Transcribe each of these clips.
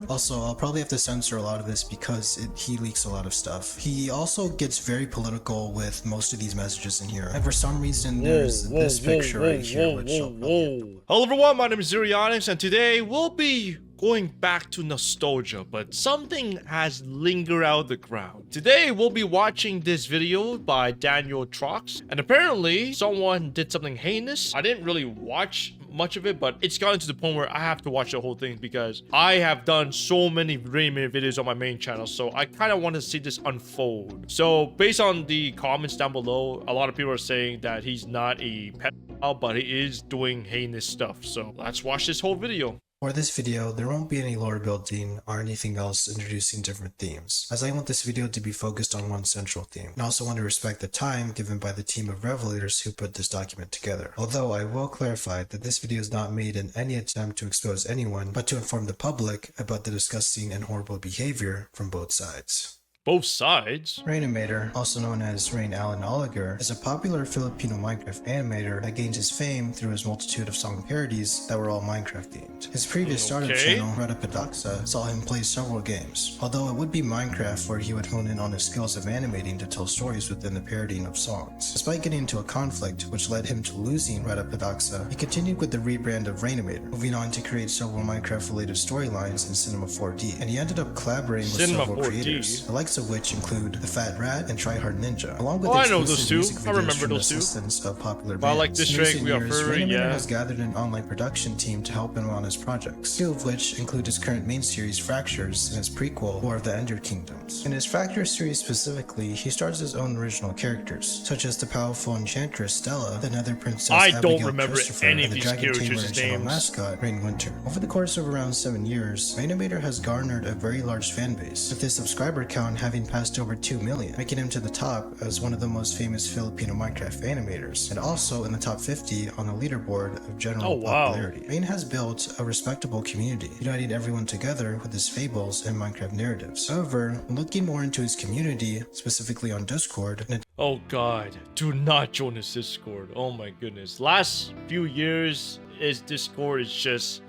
Also, I'll probably have to censor a lot of this because he leaks a lot of stuff. He also gets very political with most of these messages in here. And for some reason, there's this picture right here, which I'll probably... Hello everyone, my name is Zurianix, and today we'll be going back to nostalgia, but something has lingered out the ground. Today we'll be watching this video by Daniel Trox, and apparently someone did something heinous. I didn't really watch much of it, but it's gotten to the point where I have to watch the whole thing because I have done so many Rainimator videos on my main channel, so I kind of want to see this unfold. So based on the comments down below, a lot of people are saying that he's not a pedophile, but he is doing heinous stuff. So let's watch this whole video. For this video, there won't be any lore building or anything else introducing different themes, as I want this video to be focused on one central theme, and also want to respect the time given by the team of revelators who put this document together. Although I will clarify that this video is not made in any attempt to expose anyone, but to inform the public about the disgusting and horrible behavior from both sides. Both sides? Rainimator, also known as Rain Alan Oliger, is a popular Filipino Minecraft animator that gains his fame through his multitude of song parodies that were all Minecraft themed. His previous startup channel, Rainimator, saw him play several games, although it would be Minecraft where he would hone in on his skills of animating to tell stories within the parodying of songs. Despite getting into a conflict which led him to losing Rainimator, he continued with the rebrand of Rainimator, moving on to create several Minecraft-related storylines in Cinema 4D, and he ended up collaborating with several creators, the likes of which include The Fat Rat and Tryhard Ninja, along with exclusive music videos from the assistance of popular bands. Like this trick, we are Rainimator has gathered an online production team to help him on his projects, two of which include his current main series Fractures and his prequel War of the Ender Kingdoms. In his Fractures series specifically, he stars his own original characters, such as the powerful enchantress Stella, the Nether Princess Abigail Christopher, and the Dragon Tamer and Channel mascot Rainwinter. Over the course of around 7 years, Rainimator has garnered a very large fan base, with his subscriber count having passed over 2 million, making him to the top as one of the most famous Filipino Minecraft animators, and also in the top 50 on the leaderboard of general popularity. Rain has built a respectable community, uniting everyone together with his fables and Minecraft narratives. However, looking more into his community, specifically on Discord, oh god, do not join his Discord. Oh my goodness. Last few years, his Discord is just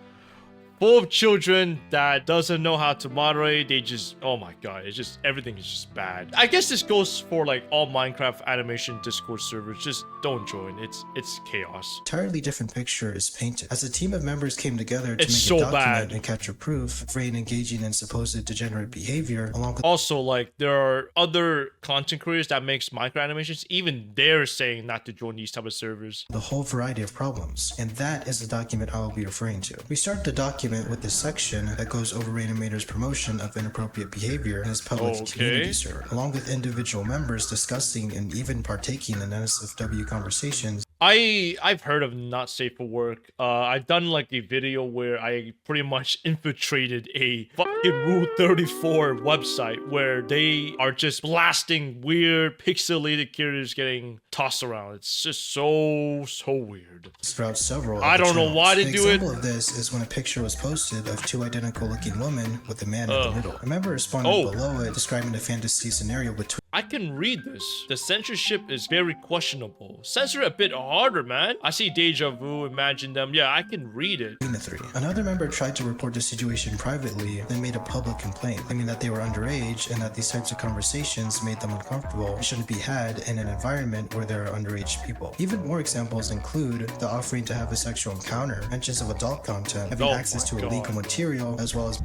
full of children that doesn't know how to moderate. They just, oh my god, it's just, everything is just bad. I guess this goes for like all Minecraft animation Discord servers. Just don't join. It's chaos. Entirely different picture is painted as a team of members came together to make a document and capture proof of Rain engaging in supposed degenerate behavior, along with also, like, there are other content creators that makes Minecraft animations. Even they're saying not to join these type of servers. The whole variety of problems, and that is the document I will be referring to. We start the document with this section that goes over Rainimator's promotion of inappropriate behavior in his public community server, along with individual members discussing and even partaking in NSFW conversations. I've heard of Not Safe for Work. I've done like a video where I pretty much infiltrated a fucking Rule 34 website where they are just blasting weird pixelated characters getting tossed around. It's just so weird. Throughout several I don't know why they do it. An example of this is when a picture was posted of two identical looking women with a man in the middle. A member responded below it describing a fantasy scenario between. I can read this. The censorship is very questionable. Censor a bit harder, man. I see deja vu, imagine them. Yeah, I can read it. The three. Another member tried to report the situation privately, then made a public complaint, claiming that they were underage and that these types of conversations made them uncomfortable and shouldn't be had in an environment where there are underage people. Even more examples include the offering to have a sexual encounter, mentions of adult content, having access to illegal material, as well as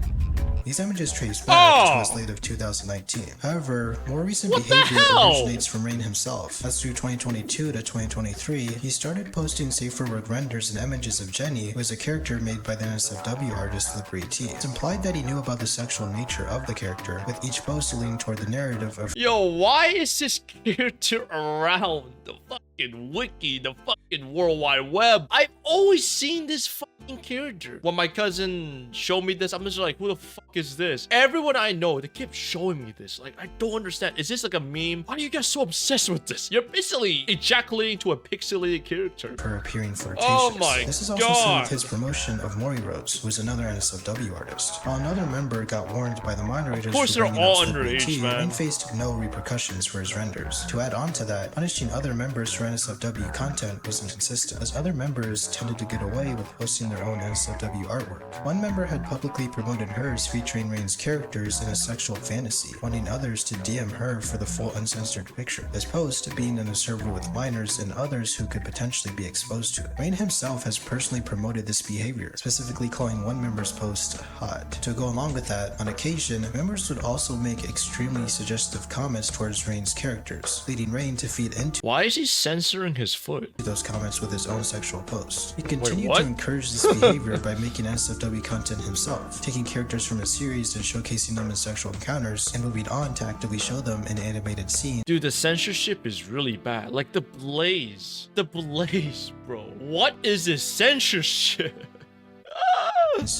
these images trace back to as late of 2019. However, more recent behavior originates from Rain himself, as through 2022 to 2023, he started posting safe for work renders and images of Jenny, who is a character made by the NSFW artist Slippery T. It's implied that he knew about the sexual nature of the character, with each post leaning toward the narrative of yo, why is this character around the fucking wiki, the fucking World Wide Web? I've always seen this fucking character. When my cousin showed me this, I'm just like, who the fuck is this? Everyone I know, they kept showing me this. Like, I don't understand. Is this like a meme? Why are you guys so obsessed with this? You're basically ejaculating to a pixelated character. Her appearing flirtatious. Oh my god. This is also seen with his promotion of Mori Rose, who is another NSFW artist. While another member got warned by the moderators, of course they're all underage, man, and faced no repercussions for his renders. To add on to that, punishing other members for NSFW content was and consistent, as other members tended to get away with posting their own NSFW artwork. One member had publicly promoted hers featuring Rain's characters in a sexual fantasy, wanting others to DM her for the full uncensored picture. This post being in a server with minors and others who could potentially be exposed to it. Rain himself has personally promoted this behavior, specifically calling one member's post hot. To go along with that, on occasion, members would also make extremely suggestive comments towards Rain's characters, leading Rain to feed into Why is he censoring his foot? those comments with his own sexual posts. He continued what? to encourage this behavior by making NSFW content himself, taking characters from a series and showcasing them in sexual encounters, and moving on to actively show them in animated scenes. Dude, the censorship is really bad. Like the blaze, bro. What is this censorship?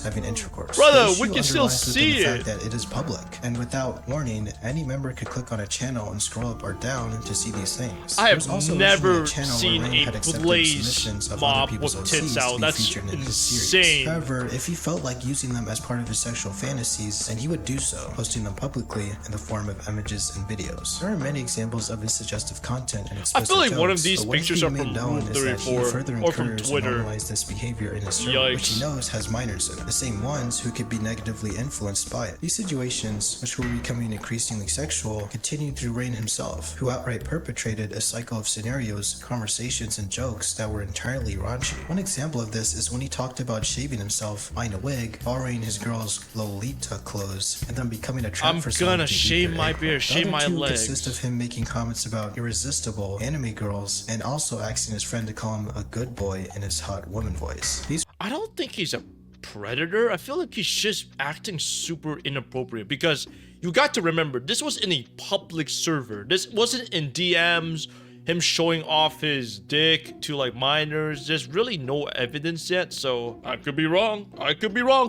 Having intercourse. Brother, The issue we can still underlies within see the it. fact that it is public, and without warning, any member could click on a channel and scroll up or down to see these things. I There's have also never originally a channel where seen Rain a had accepted blaze submissions of mob other people's with tits OCs out. to be That's featured in his series. insane. However, if he felt like using them as part of his sexual fantasies, then he would do so, posting them publicly in the form of images and videos. There are many examples of his suggestive content and I explicit feel like one of jokes, these but what is pictures are being from made known Rule is that he 34 further or from encouraged and Twitter. normalized this behavior in his server, which he Yikes. knows has minors in it, the same ones who could be negatively influenced by it. These situations, which were becoming increasingly sexual, continued through Rain himself, who outright perpetrated a cycle of scenarios, conversations, and jokes that were entirely raunchy. One example of this is when he talked about shaving himself, buying a wig, borrowing his girl's Lolita clothes, and then becoming a trap I'm for someone gonna to eat shave their my egg. beard, The shave other my two legs. consist of him making comments about irresistible anime girls, and also asking his friend to call him a good boy in his hot woman voice. These I don't think he's a predator. I feel like he's just acting super inappropriate because you got to remember this was in a public server. This wasn't in DMs, him showing off his dick to like minors. There's really no evidence yet, so I could be wrong.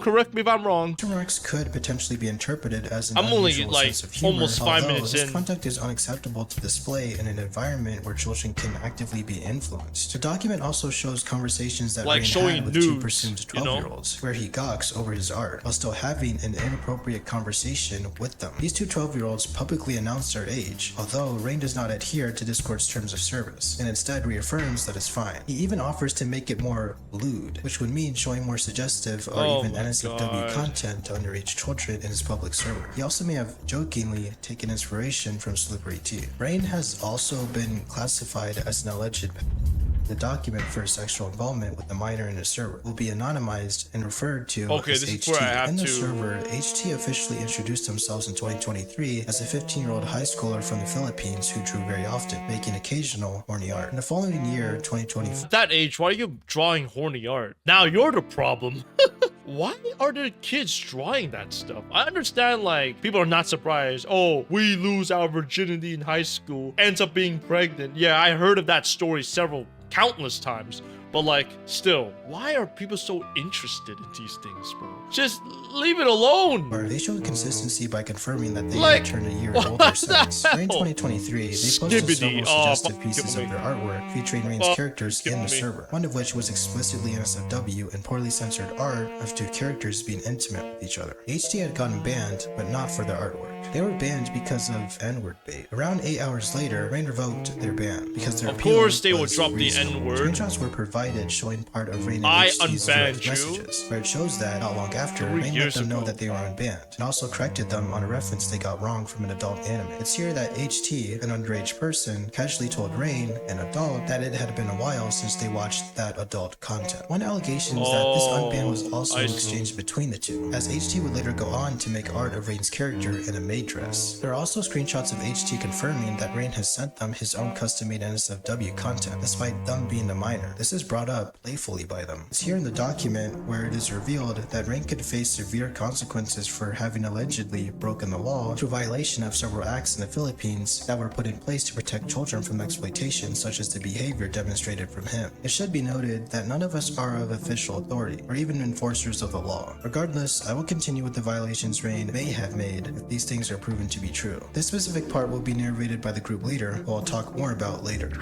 Correct me if I'm wrong. remarks could potentially be interpreted as an I'm only, unusual like, sense of humor, almost 5 although minutes this in. conduct is unacceptable to display in an environment where children can actively be influenced. The document also shows conversations that Like Rain showing had with two nudes, presumed you know? 12-year-olds, where he gawks over his art while still having an inappropriate conversation with them. These two 12-year-olds publicly announce their age, although Rain does not adhere to Discord's terms of service, and instead reaffirms that it's fine. He even offers to make it more lewd, which would mean showing more suggestive or Oh even my NSFW God. content to underage children in his public server. He also may have jokingly taken inspiration from Slippery Tea. Rain has also been classified as an alleged. The document for his sexual involvement with the minor in his server will be anonymized and referred to Okay, as this is HT. where I have In the to- server, HT officially introduced themselves in 2023 as a 15-year-old high schooler from the Philippines who drew very often, making occasional horny art. In the following year, 2024, At that age, why are you drawing horny art? Now you're the problem. Why are the kids drawing that stuff? I understand, like, people are not surprised. Oh, we lose our virginity in high school, ends up being pregnant. Yeah, I heard of that story countless times. But like, still, why are people so interested in these things, bro? Just leave it alone. they showed consistency by confirming that they Like, had turned a year what older the since. During hell? 2023, they posted Skibbity. several Oh, suggestive fuck, pieces kill of me. their artwork featuring Rain's Oh, characters kill in the me. server, one of which was explicitly NSFW and poorly censored art of two characters being intimate with each other. HT had gotten banned, but not for their artwork. They were banned because of N-word bait. Around 8 hours later, Rain revoked their ban because their Of appeal course they will was drop the reasonable. N-word. Screenshots were provided showing part of Rain and I HT's unbanned direct you. messages, where it shows that not long after, 3 Rain let years them know ago. that they were unbanned, and also corrected them on a reference they got wrong from an adult anime. It's here that HT, an underage person, casually told Rain, an adult, that it had been a while since they watched that adult content. One allegation is that this unban was also I see. exchanged between the two, as HT would later go on to make art of Rain's character in a maid dress. There are also screenshots of HT confirming that Rain has sent them his own custom-made NSFW content, despite them being a minor. This is brought up playfully by them. It's here in the document where it is revealed that Rain could face severe consequences for having allegedly broken the law through violation of several acts in the Philippines that were put in place to protect children from exploitation, such as the behavior demonstrated from him. It should be noted that none of us are of official authority, or even enforcers of the law. Regardless, I will continue with the violations Rain may have made if these things are proven to be true. This specific part will be narrated by the group leader, who I'll talk more about later.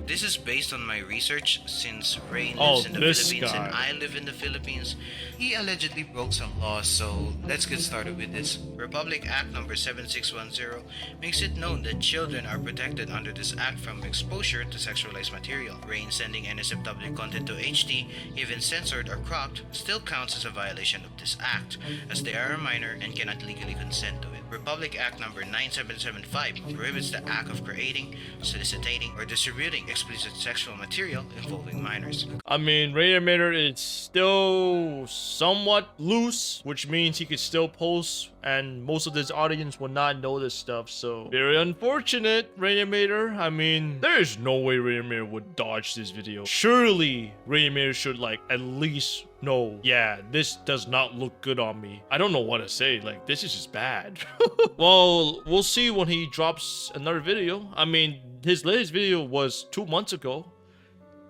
This is based on my research since Rain Oh, lives in the this Philippines and guy. I live in the Philippines. He allegedly broke some laws, so let's get started with this. Republic Act number 7610 makes it known that children are protected under this act from exposure to sexualized material. Rain sending NSFW content to HD, even censored or cropped, still counts as a violation of this act, as they are a minor and cannot legally consent to it. Republic Act number 9775 prohibits the act of creating, soliciting, or distributing explicit sexual material involving minors. I mean, Rainimator is still somewhat loose, which means he could still post, and most of his audience will not know this stuff. So very unfortunate, Rainimator. I mean, there is no way Rainimator would dodge this video. Surely Rainimator should like at least know, yeah, this does not look good on me. I don't know what to say. Like, this is just bad. Well, we'll see when he drops another video. I mean, his latest video was 2 months ago.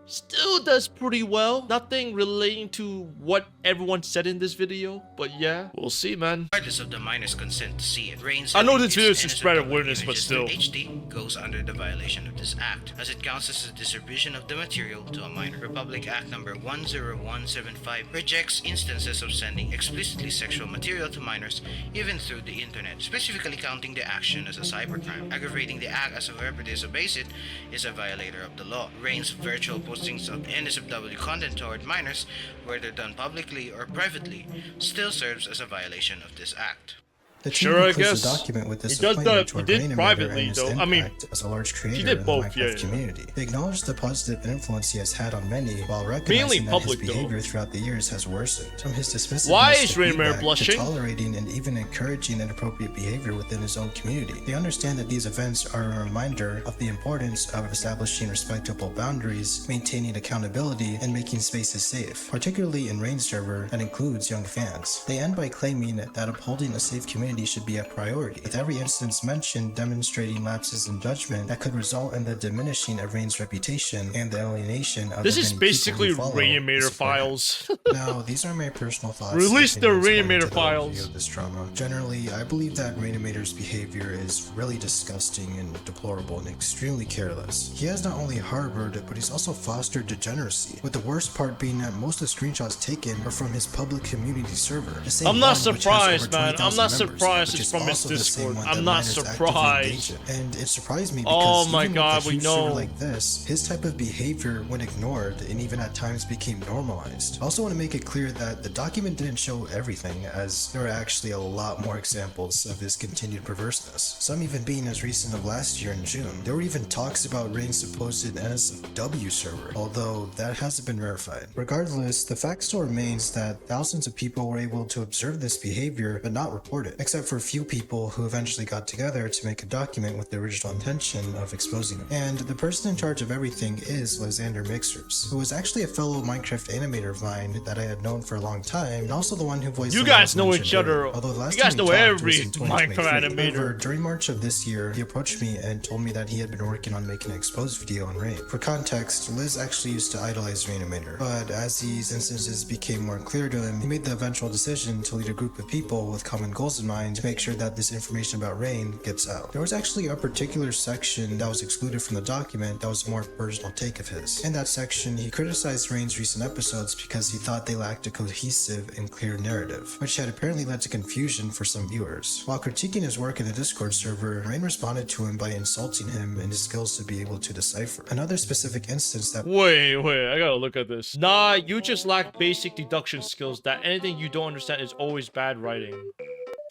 Still does pretty well. Nothing relating to what everyone said in this video, but yeah, we'll see, man. Regardless of the minor's consent to see it, Rain I know this sending video is its to spread NSFW awareness, but images still. to HD goes under the violation of this act, as it counts as a distribution of the material to a minor. Republic Act number 10175 rejects instances of sending explicitly sexual material to minors, even through the internet, specifically counting the action as a cybercrime. Aggravating the act as whoever disobeys it is a violator of the law. Rain's virtual postings of NSFW content toward minors, whether done publicly or privately, still serves as a violation of this act. The team Sure, I includes guess. a document with this He does appointment he toward did Rainimator privately, and his though. I mean, impact as a large he creator did in both, the Minecraft yeah, yeah. community. They acknowledge the positive influence he has had on many, while Mainly recognizing that public, his though. behavior throughout the years has worsened. From his dismissiveness Why is to Rainimator feedback, blushing? to tolerating and even encouraging inappropriate behavior within his own community. They understand that these events are a reminder of the importance of establishing respectable boundaries, maintaining accountability, and making spaces safe, particularly in Rain server that includes young fans. They end by claiming that upholding a safe community should be a priority, with every instance mentioned demonstrating lapses in judgment that could result in the diminishing of Rain's reputation and the alienation of This the is many people basically who follow Rainimator and support him. files. Now, these are my personal thoughts. Release and the opinions going Rainimator into the files. overview of this drama. Generally, I believe that Rainimator's behavior is really disgusting and deplorable and extremely careless. He has not only harbored, but he's also fostered degeneracy, with the worst part being that most of the screenshots taken are from his public community server. The same I'm not one which has surprised, over man. I'm 20,000 not members, surprised which it's is from his also the same Discord. one I'm that not minors actively surprised. engage in. And it surprised me Oh because my even God, with a we huge server know. like this, his type of behavior went ignored and even at times became normalized. I also want to make it clear that the document didn't show everything, as there are actually a lot more examples of his continued perverseness, some even being as recent of last year in June. There were even talks about Rain's supposed NSFW server, although that hasn't been verified. Regardless, the fact still remains that thousands of people were able to observe this behavior but not report it, except for a few people who eventually got together to make a document with the original intention of exposing it. And the person in charge of everything is Lysander Mixers, who was actually a fellow Minecraft animator of mine that I had known for a long time, and also the one who voiced You the guys laws know mentioned each other. earlier. Although the last You guys time know we talked every was in 2023. Minecraft animator. However, during March of this year, he approached me and told me that he had been working on making an exposed video on Rain. For context, Liz actually used to idolize Rainimator, but as these instances became more clear to him, he made the eventual decision to lead a group of people with common goals in mind to make sure that this information about Rain gets out. There was actually a particular section that was excluded from the document that was a more personal take of his. In that section, he criticized Rain's recent episodes because he thought they lacked a cohesive and clear narrative, which had apparently led to confusion for some viewers. While critiquing his work in the Discord server, Rain responded to him by insulting him and his skills to be able to decipher. Another specific instance that Wait, I gotta look at this. Nah, you just lack basic deduction skills. That anything you don't understand is always bad writing.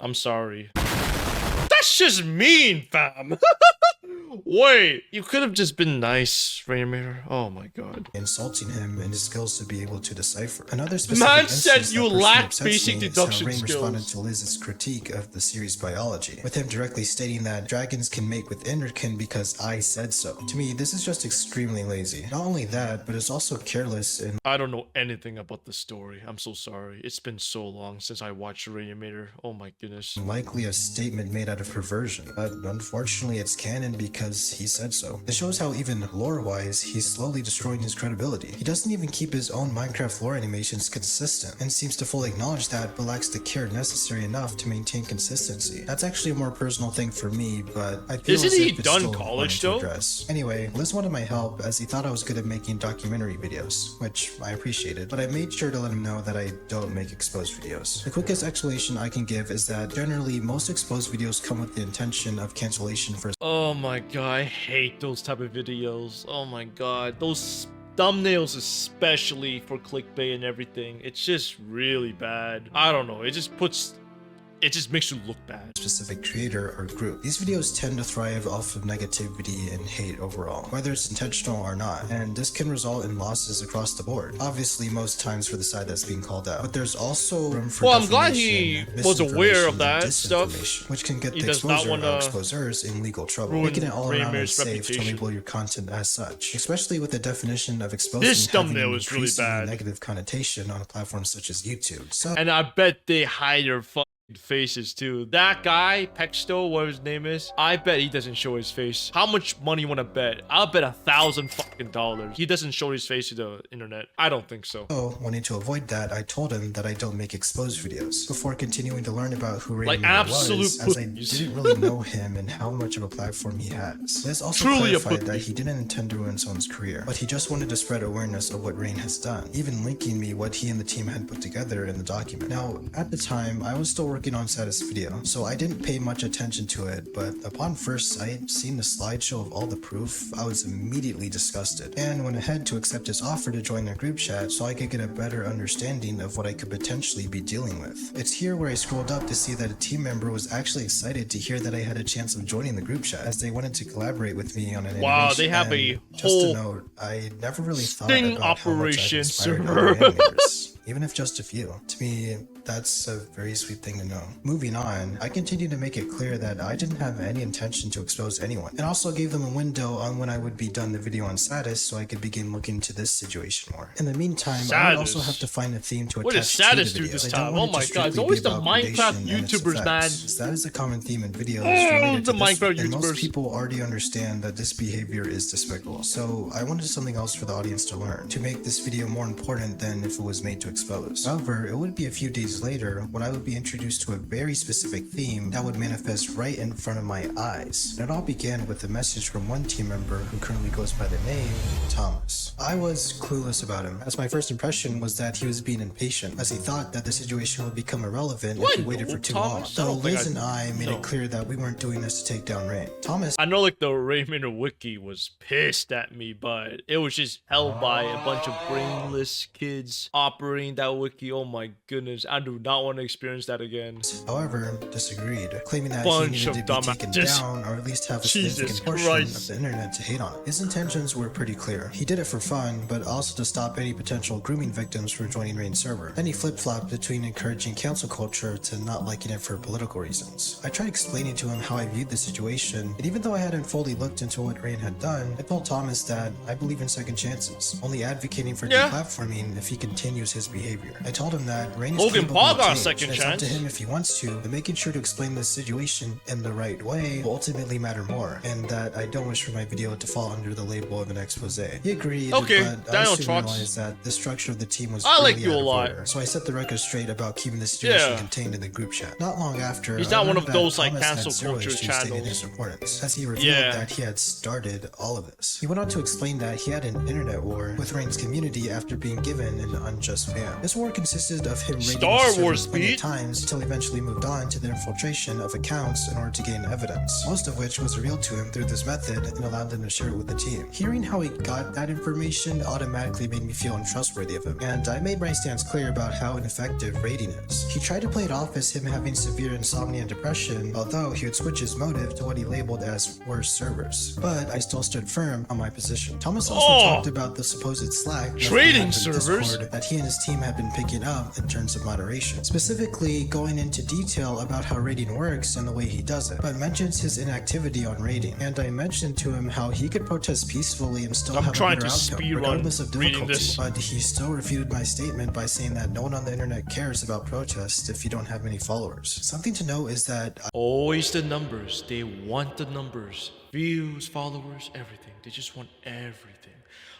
I'm sorry. That's just mean, fam. Wait, you could have just been nice, Rainimator. Oh my god. insulting him and his skills to be able to decipher. Another specific Man said instance you that personally lack upsets basic me is deduction how Rain responded skills. to Liz's critique of the series biology, with him directly stating that dragons can mate with Enderkin because I said so. To me, this is just extremely lazy. Not only that, but it's also careless and I don't know anything about the story. I'm so sorry. It's been so long since I watched Rainimator. Oh my goodness. likely a statement made out of perversion. But unfortunately, it's canon because because he said so. It shows how even lore-wise, he's slowly destroying his credibility. He doesn't even keep his own Minecraft lore animations consistent, and seems to fully acknowledge that, but lacks the care necessary enough to maintain consistency. That's actually a more personal thing for me, but I feel Isn't as he if it's done still college important to though? address. Anyway, Liz wanted my help as he thought I was good at making documentary videos, which I appreciated, but I made sure to let him know that I don't make exposed videos. The quickest explanation I can give is that generally most exposed videos come with the intention of cancellation for. Oh my god, I hate those type of videos. Oh my god, those thumbnails especially for clickbait and everything. It's just really bad. I don't know, it just makes you look bad. Specific creator or group. These videos tend to thrive off of negativity and hate overall, whether it's intentional or not, and this can result in losses across the board. Obviously, most times for the side that's being called out, but there's also room for I'm glad he was aware of that stuff. which can get He the does not exposer or wanna exposers in legal trouble, ruin making it all around Rainimator's unsafe to reputation. label your content as such, especially with the definition of exposing This having thumbnail an is really increasingly bad. negative connotation on a platform such as YouTube. So And I bet they hide their fucking faces too. That guy, Pexto, whatever his name is, I bet he doesn't show his face. How much money you wanna bet? I'll bet $1,000 fucking dollars. He doesn't show his face to the internet. I don't think so. wanting to avoid that, I told him that I don't make exposed videos before continuing to learn about who Like Rainimator absolute was, as I pussies. didn't really know him and how much of a platform he has. Liz also Truly a clarified that pussy. he didn't intend to ruin someone's career, but he just wanted to spread awareness of what Rain has done, even linking me what he and the team had put together in the document. Now, at the time, I was still working on Satis video, so I didn't pay much attention to it, but upon first sight, seeing the slideshow of all the proof, I was immediately disgusted, and went ahead to accept his offer to join their group chat so I could get a better understanding of what I could potentially be dealing with. It's here where I scrolled up to see that a team member was actually excited to hear that I had a chance of joining the group chat, as they wanted to collaborate with me on an Wow, animation. they have And a just whole to note, I never really thought sting about how much I've operation inspired server. other animators. Even if just a few. To me, that's a very sweet thing to know. Moving on, I continued to make it clear that I didn't have any intention to expose anyone, and also gave them a window on when I would be done the video on Satis so I could begin looking into this situation more. In the meantime, I would also Satis? have to find a theme to attach What does to Satis the do videos. this I time? don't Oh want it my to god, it's strictly always be the about Minecraft predation and its YouTubers, man. effects, as that is a common theme in videos Oh, related to the this, Minecraft and most YouTubers. people already understand that this behavior is despicable. So I wanted something else for the audience to learn, to make this video more important than if it was made to expose. However, it would be a few days later when I would be introduced to a very specific theme that would manifest right in front of my eyes. And it all began with a message from one team member who currently goes by the name Thomas. I was clueless about him, as my first impression was that he was being impatient, as he thought that the situation would become irrelevant if he waited for too long. Thomas? I Though don't think Liz and I made no. it clear that we weren't doing this to take down Rain. Thomas I know like the Rainimator wiki was pissed at me, but it was just held by a bunch of brainless kids operating that wiki. Oh my goodness, I do not want to experience that again. however, disagreed, claiming that Bunch he needed of to be taken dumbasses. down or at least have a Jesus significant portion Christ. of the internet to hate on it. His intentions were pretty clear. He did it for fun, but also to stop any potential grooming victims from joining Rain's server. Then he flip-flopped between encouraging cancel culture to not liking it for political reasons. I tried explaining to him how I viewed the situation, and even though I hadn't fully looked into what Rain had done, I told Thomas that I believe in second chances, only advocating for Yeah. deplatforming if he continues his behavior. I told him that Rain is Logan capable Paul of got a change, second and it's up to chance. him if he wants to, but making sure to explain the situation in the right way will ultimately matter more, and that I don't wish for my video to fall under the label of an expose. He agreed, Okay, but I Daniel soon Trox. realized that the structure of the team was I like really you a out of lot. order, so I set the record straight about keeping the situation Yeah. contained in the group chat. Not long after, He's I not one learned of that those, like, Thomas had cancel zero culture issues stating channels. his importance, as he revealed Yeah. that he had started all of this. He went on to explain that he had an internet war with Rain's community after being given an unjust ban. This war consisted of him raiding Star the server Wars plenty of beat. times until he eventually moved on to the infiltration of accounts in order to gain evidence, most of which was revealed to him through this method and allowed him to share it with the team. Hearing how he got that information automatically made me feel untrustworthy of him, and I made my stance clear about how ineffective raiding is. He tried to play it off as him having severe insomnia and depression, although he would switch his motive to what he labeled as worse servers. But I still stood firm on my position. Thomas also talked about the supposed slack that Trading happened in servers? Discord that he and his team had been picking up in terms of moderation. narration, specifically going into detail about how raiding works and the way he does it, but mentions his inactivity on raiding. And I mentioned to him how he could protest peacefully and still have a better outcome, regardless of difficulty, but he still refuted my statement by saying that no one on the internet cares about protests if you don't have many followers. Something to note is that always the numbers. They want the numbers. Views, followers, everything. They just want everything.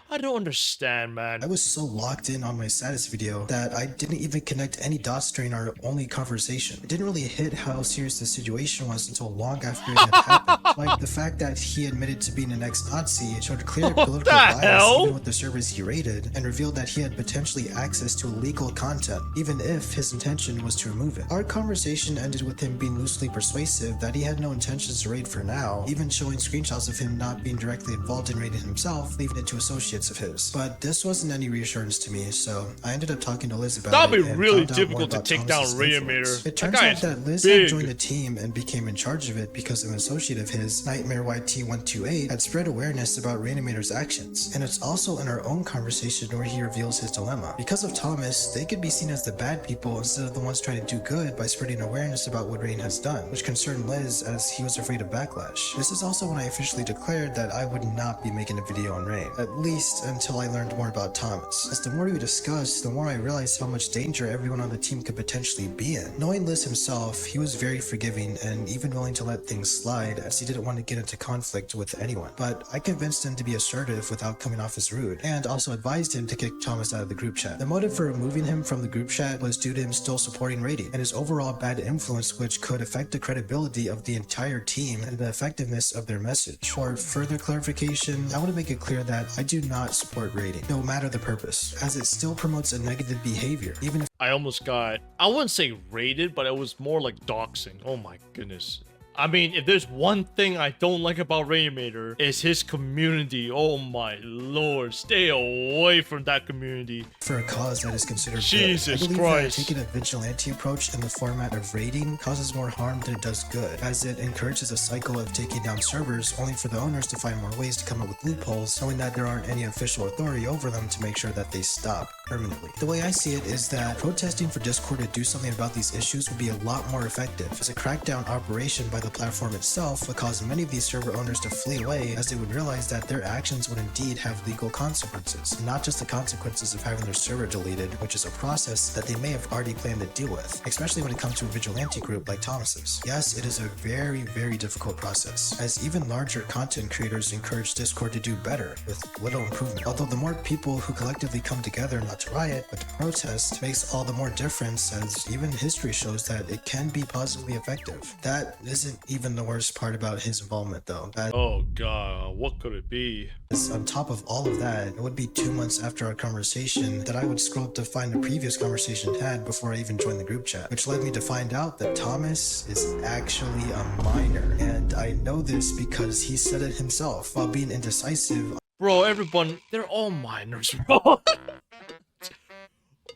I don't understand, man. I was so locked in on my status video that I didn't even connect any dots during our only conversation. It didn't really hit how serious the situation was until long after it had happened. Like the fact that he admitted to being an ex-Nazi showed clear political bias even with the servers he raided, and revealed that he had potentially access to illegal content, even if his intention was to remove it. Our conversation ended with him being loosely persuasive that he had no intentions to raid for now, even showing screenshots of him not being directly involved in raiding himself, leaving it to associates of his. But this wasn't any reassurance to me, so I ended up talking to Liz about it. That'd be really difficult to take down Rainimator. It turns out that Liz had joined the team and became in charge of it because an associate of his, Nightmare YT128, had spread awareness about Rainimator's actions. And it's also in our own conversation where he reveals his dilemma. Because of Thomas, they could be seen as the bad people instead of the ones trying to do good by spreading awareness about what Rain has done, which concerned Liz as he was afraid of backlash. This is also when I officially declared that I would not be making a video on Rain, at least until I learned more about Thomas. As the more we discussed, the more I realized how much danger everyone on the team could potentially be in. Knowing Liz himself, he was very forgiving and even willing to let things slide as he didn't want to get into conflict with anyone. But I convinced him to be assertive without coming off as rude, and also advised him to kick Thomas out of the group chat. The motive for removing him from the group chat was due to him still supporting raiding and his overall bad influence, which could affect the credibility of the entire team and the effectiveness of their message. For further clarification, I want to make it clear that I do not support raiding, no matter the purpose, as it still promotes a negative behavior, even if I almost got, I wouldn't say raided, but it was more like doxing. Oh my goodness. I mean, if there's one thing I don't like about Rainimator, is his community. Oh my lord, stay away from that community. For a cause that is considered Jesus good. I believe Christ. that taking a vigilante approach in the format of raiding causes more harm than it does good, as it encourages a cycle of taking down servers only for the owners to find more ways to come up with loopholes, knowing that there aren't any official authority over them to make sure that they stop permanently. The way I see it is that protesting for Discord to do something about these issues would be a lot more effective, as a crackdown operation by the platform itself would cause many of these server owners to flee away, as they would realize that their actions would indeed have legal consequences, not just the consequences of having their server deleted, which is a process that they may have already planned to deal with, especially when it comes to a vigilante group like Thomas's. Yes, it is a very, very difficult process, as even larger content creators encourage Discord to do better with little improvement. Although the more people who collectively come together not to riot, but to protest, makes all the more difference, as even history shows that it can be positively effective. That isn't even the worst part about his involvement, though. Oh god, what could it be? On top of all of that, it would be 2 months after our conversation that I would scroll up to find the previous conversation had before I even joined the group chat, which led me to find out that Thomas is actually a minor. And I know this because he said it himself. While being indecisive, Bro, everyone, they're all minors, bro.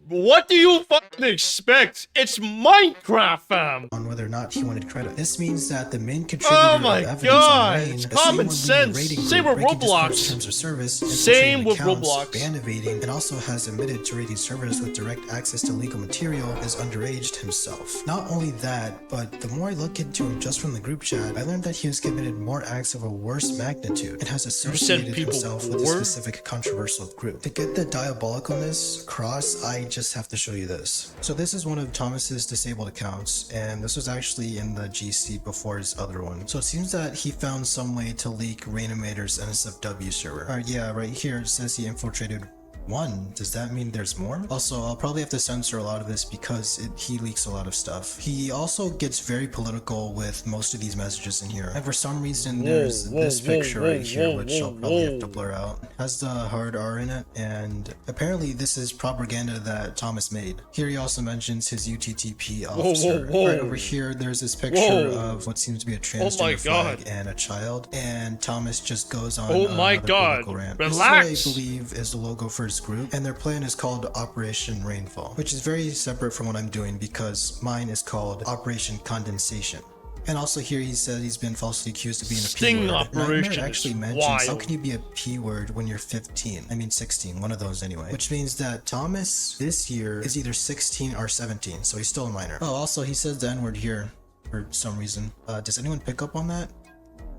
What do you fucking expect? It's Minecraft, fam! on whether or not he wanted credit. This means that the main contributor Oh my of evidence god! on Rain, the Common same one leading sense! raiding Same group, with breaking Discord's Roblox! terms of service, Same infiltrating with accounts, Roblox. ban evading, and also has admitted to raiding servers with direct access to legal material, is underaged himself. Not only that, but the more I look into him just from the group chat, I learned that he has committed more acts of a worse magnitude and has associated people himself with a more? specific controversial group. To get the diabolicalness across, I just have to show you this. So this is one of Thomas's disabled accounts, and this was actually in the GC before his other one. So it seems that he found some way to leak Rainimator's NSFW server. Alright, yeah, right here it says he infiltrated one. Does that mean there's more? Also, I'll probably have to censor a lot of this because he leaks a lot of stuff. He also gets very political with most of these messages in here. And for some reason, there's this picture right here, which I'll probably have to blur out. It has the hard R in it, and apparently this is propaganda that Thomas made. Here he also mentions his UTTP officer. Right over here, there's this picture of what seems to be a transgender flag and a child, and Thomas just goes on another political rant. Relax! This is what I believe is the logo for his group, and their plan is called Operation Rainfall, which is very separate from what I'm doing because mine is called Operation Condensation. And also here he said he's been falsely accused of being a Sting P-word. operation Rainimator actually is mentions, wild. how can you be a P-word when you're 15? I mean 16, one of those anyway. Which means that Thomas this year is either 16 or 17, so he's still a minor. Oh, also he says the N-word here for some reason. Does anyone pick up on that?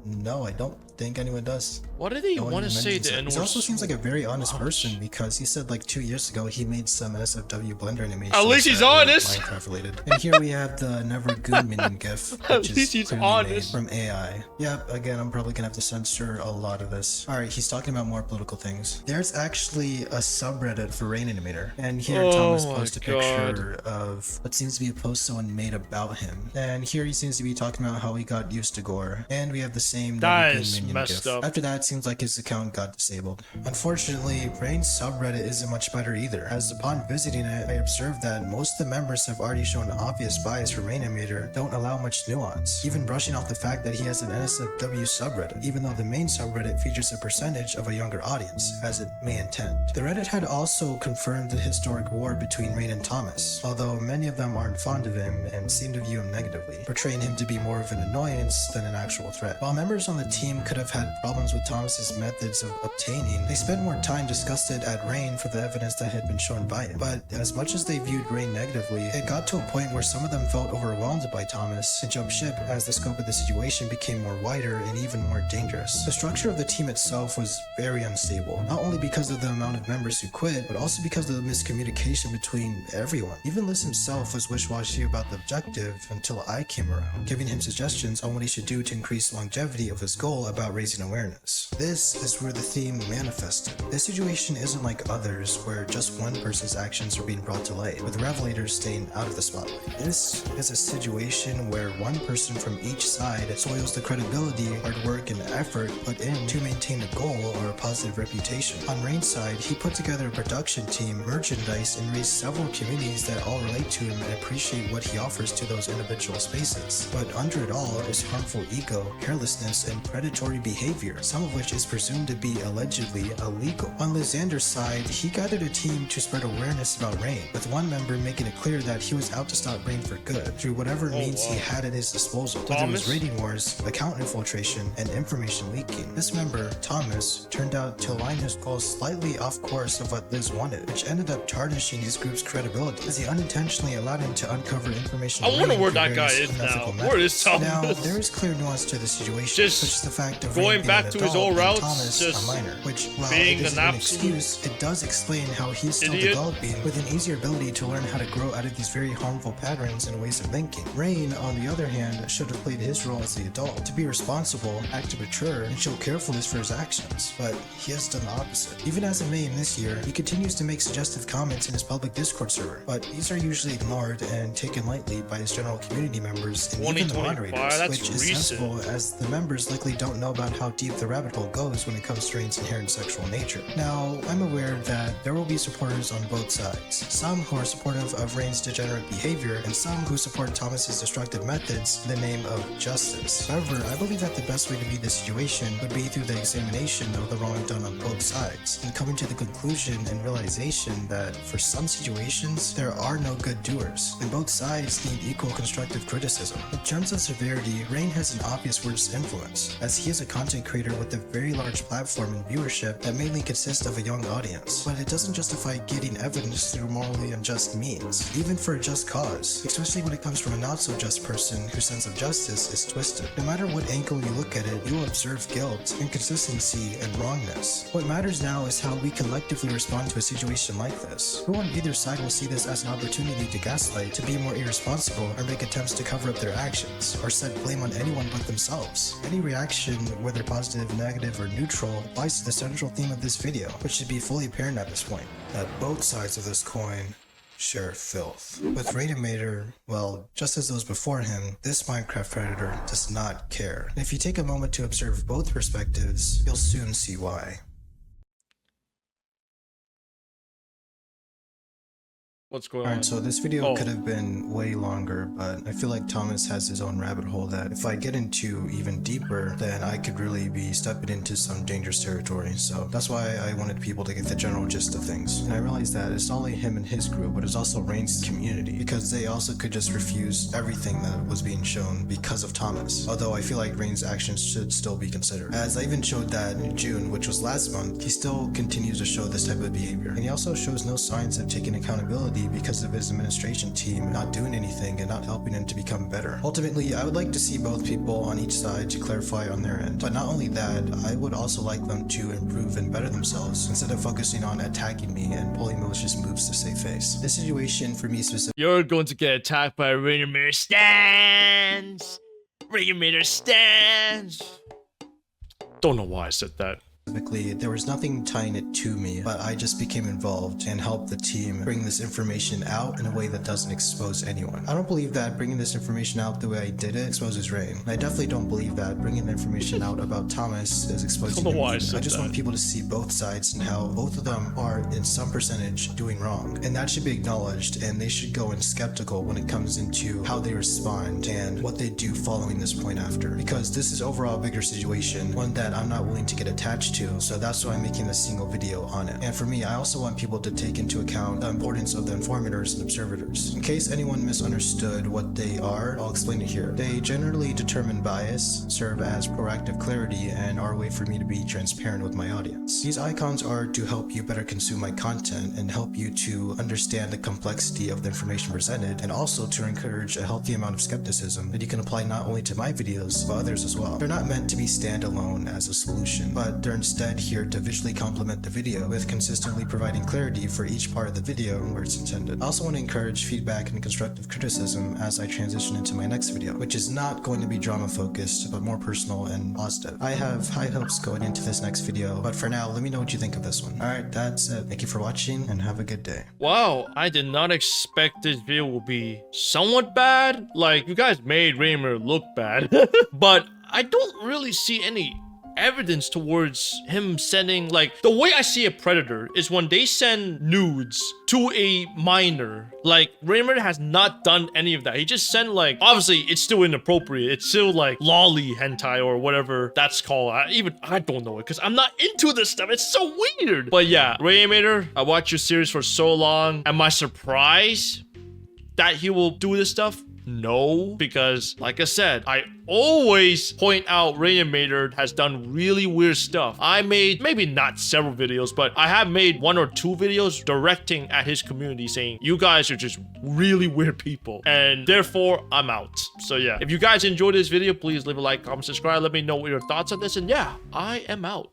No, I don't think anyone does. Why do they No one want to even say mentions the it. N-word? He also seems like a very honest much? person, because he said like 2 years ago he made some NSFW Blender animations. At least he's that were honest. Minecraft related. And here we have the Never Goon minion gif, At which least is he's clearly made honest. from AI. Yep, again, I'm probably gonna have to censor a lot of this. Alright, he's talking about more political things. There's actually a subreddit for Rainimator, and here Oh Thomas my posts a picture of what seems to be a post someone made about him. And here he seems to be talking about how he got used to gore. And we have the same That Never Goon is minion messed gif. up. After that, it seems like his account got disabled. Unfortunately, Rain's subreddit isn't much better either, as upon visiting it, I observed that most of the members have already shown obvious bias for Rainimator, don't allow much nuance, even brushing off the fact that he has an NSFW subreddit, even though the main subreddit features a percentage of a younger audience, as it may intend. The Reddit had also confirmed the historic war between Rain and Thomas, although many of them aren't fond of him and seem to view him negatively, portraying him to be more of an annoyance than an actual threat. While members on the team could have had problems with Thomas's methods of obtaining, they spent more time disgusted at Rain for the evidence that had been shown by him. But as much as they viewed Rain negatively, it got to a point where some of them felt overwhelmed by Thomas and jumped ship as the scope of the situation became more wider and even more dangerous. The structure of the team itself was very unstable, not only because of the amount of members who quit, but also because of the miscommunication between everyone. Even Liz himself was wish-washy about the objective until I came around, giving him suggestions on what he should do to increase longevity of his goal about raising awareness. This is where the theme manifested. This situation isn't like others where just one person's actions are being brought to light, with revelators staying out of the spotlight. This is a situation where one person from each side soils the credibility, hard work, and effort put in to maintain a goal or a positive reputation. On Rain's side, he put together a production team, merchandise, and raised several communities that all relate to him and appreciate what he offers to those individual spaces. But under it all is harmful ego, carelessness, and predatory behavior, some of which is presumed to be allegedly illegal. On Lysander's side, he gathered a team to spread awareness about Rain, with one member making it clear that he was out to stop Rain for good, through whatever means he had at his disposal, whether it was raiding wars, account infiltration, and information leaking. This member, Thomas, turned out to align his goals slightly off course of what Liz wanted, which ended up tarnishing his group's credibility, as he unintentionally allowed him to uncover information. I wonder where that guy is now. Where is Thomas? Now, there is clear nuance to the situation, Just such as the fact of going Rain being back an to his adult old and routes, Thomas just a minor, which, while being it isn't an an absolute excuse, it does explain how he's still idiot. developing with an easier ability to learn how to grow out of these very harmful patterns and ways of thinking. Rain, on the other hand, should have played his role as the adult, to be responsible, act mature, and show carefulness for his actions, but he has done the opposite. Even as of May in this year, he continues to make suggestive comments in his public Discord server, but these are usually ignored and taken lightly by his general community members and even the 2025, moderators, that's which is recent. sensible as the members likely don't know about how deep the rabbit hole goes when it comes to Rain's inherent sexual nature. Now, I'm aware that there will be supporters on both sides, some who are supportive of Rain's degenerate behavior and some who support Thomas's destructive methods in the name of justice. However, I believe that the best way to view this situation would be through the examination of the wrong done on both sides, and coming to the conclusion and realization that for some situations, there are no good doers, and both sides need equal constructive criticism. In terms of severity, Rain has an obvious worst influence, as he is a content creator with a very large platform and viewership that mainly consists of a young audience. But it doesn't justify getting evidence through morally unjust means, even for a just cause, especially when it comes from a not so just person whose sense of justice is twisted. No matter what angle you look at it, you will observe guilt, inconsistency, and wrongness. What matters now is how we collectively respond to a situation like this. Who on either side will see this as an opportunity to gaslight, to be more irresponsible, or make attempts to cover up their actions, or set blame on anyone but themselves. Any reaction, whether positive, negative, or neutral, applies to the central theme of this video, which should be fully apparent at this point, that both sides of this coin share filth. With Rainimator, well, just as those before him, this Minecraft predator does not care. And if you take a moment to observe both perspectives, you'll soon see why. What's going on? Alright, so this video could have been way longer, but I feel like Thomas has his own rabbit hole that if I get into even deeper, then I could really be stepping into some dangerous territory. So that's why I wanted people to get the general gist of things. And I realized that it's not only him and his group, but it's also Rain's community, because they also could just refuse everything that was being shown because of Thomas. Although I feel like Rain's actions should still be considered. As I even showed that in June, which was last month, he still continues to show this type of behavior. And he also shows no signs of taking accountability because of his administration team not doing anything and not helping him to become better. Ultimately, I would like to see both people on each side to clarify on their end. But not only that, I would also like them to improve and better themselves instead of focusing on attacking me and pulling malicious moves to save face. This situation for me specifically, You're going to get attacked by Rainimator stands. Rainimator stands. Don't know why I said that. there was nothing tying it to me, but I just became involved and helped the team bring this information out in a way that doesn't expose anyone. I don't believe that bringing this information out the way I did it exposes Rain. And I definitely don't believe that bringing the information out about Thomas is exposing him. I just want people to see both sides and how both of them are, in some percentage, doing wrong. And that should be acknowledged, and they should go in skeptical when it comes into how they respond and what they do following this point after. Because this is overall a bigger situation, one that I'm not willing to get attached to, so that's why I'm making a single video on it. And for me, I also want people to take into account the importance of the informators and observators. In case anyone misunderstood what they are, I'll explain it here. They generally determine bias, serve as proactive clarity, and are a way for me to be transparent with my audience. These icons are to help you better consume my content and help you to understand the complexity of the information presented, and also to encourage a healthy amount of skepticism that you can apply not only to my videos, but others as well. They're not meant to be standalone as a solution, but they're instead here to visually complement the video with consistently providing clarity for each part of the video where it's intended. I also want to encourage feedback and constructive criticism as I transition into my next video, which is not going to be drama focused, but more personal and positive. I have high hopes going into this next video, but for now, let me know what you think of this one. Alright, that's it. Thank you for watching and have a good day. Wow, I did not expect this video will be somewhat bad. Like, you guys made Rainimator look bad, but I don't really see any evidence towards him sending, like, the way I see a predator is when they send nudes to a minor. Like, Rainimator has not done any of that. He just sent, like, obviously it's still inappropriate. It's still like lolly hentai or whatever that's called. I don't know it because I'm not into this stuff. It's so weird. But yeah, Rainimator, I watched your series for so long. Am I surprised that he will do this stuff? No, because like I said, I always point out Rainimator has done really weird stuff. I made maybe not several videos, but I have made 1 or 2 videos directing at his community saying, you guys are just really weird people, and therefore I'm out. So yeah, if you guys enjoyed this video, please leave a like, comment, subscribe, let me know what your thoughts on this, and yeah, I am out.